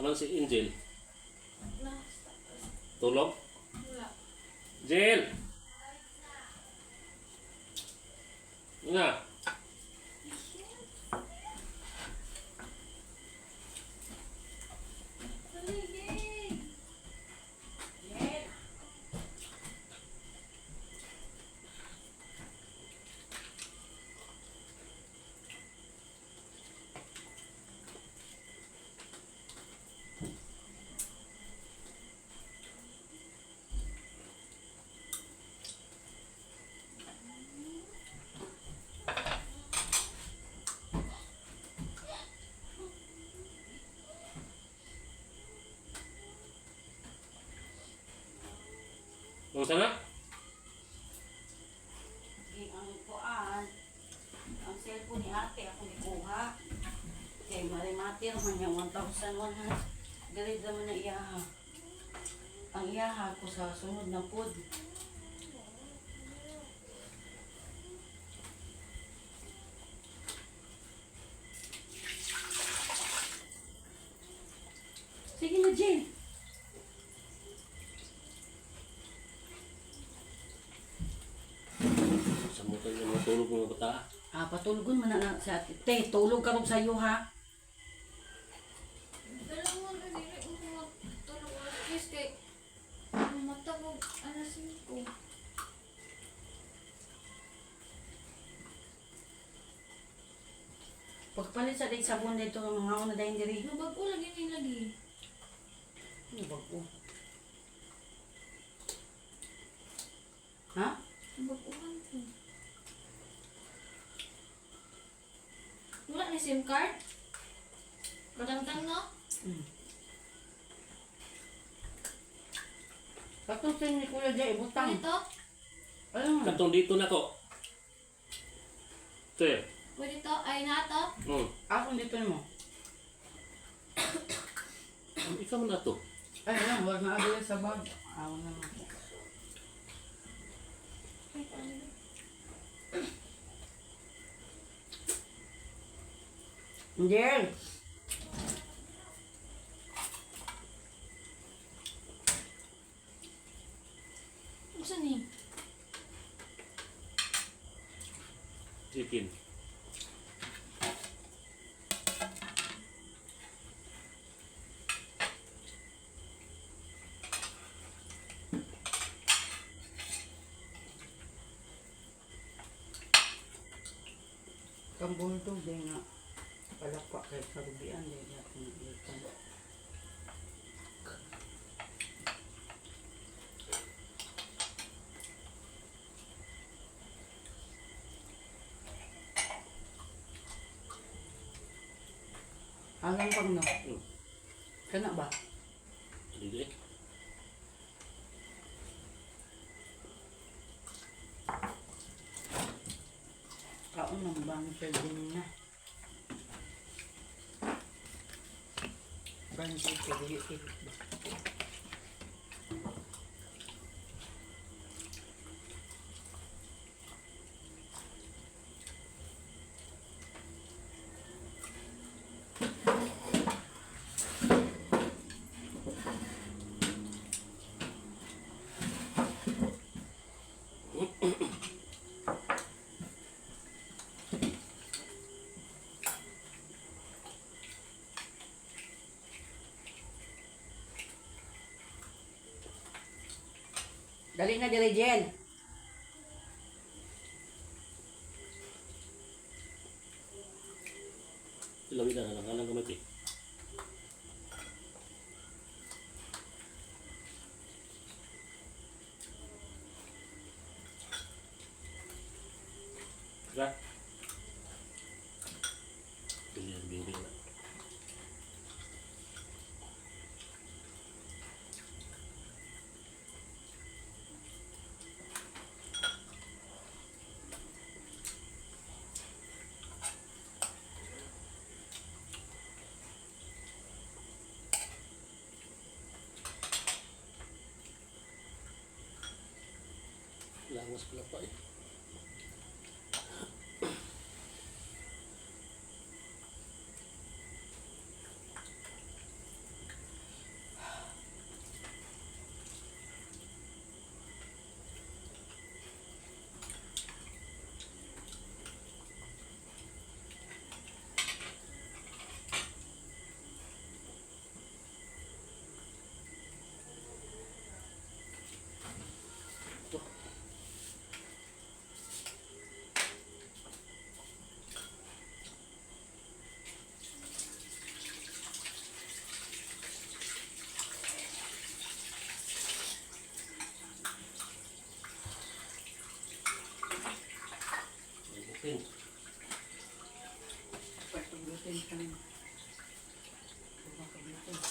Naman si Angel. Na, Tulog? wala. Angel! Nga. Paligid! Kung sana? Ang kuan, ang cellphone ni ate ako nikuha. Kay marimati naman niya 1,100. Galit naman na iyaha. Ang iyaha ko sa sunod na pod. Sige na, Jill. Sa motor yung matulog mga bata. Patulgon man na sa ate. Te, tulog ka rin sa iyo, ha? Dalawa na din ay tulog ulit. Please kay matagog anasin ko. Pagpalit sa day sabon dito ng mga una dahil diri. Nubag ko lagi ni lagi. Ano ba ko? Ha? Nubag uhan ko. Wala ni SIM card? Kadangtang no? Katusin ni Kuya Jay, butang. Ito? Ayun. Katong dito na ko. Te. Pwede to? Ay na to? Ako dito mo. Ikaw mo na to. Ay, lang, wag na agad sa bag. Awan naman po. Ay, paano? Angel! Saan ni? Chicken. Kambulto, din nga. Palakwa kay karubian, din natin ikan. Hanggang pag no? Kana ba? Hindi. Kaon ng bang siya din na. Bansi ko rin. Dali na, dali, Jen. Ilawin na lang kamay te. Ra. Pilihan bimbing na. Langas pala pa eh. Tin. Pagpaglutin ka naman.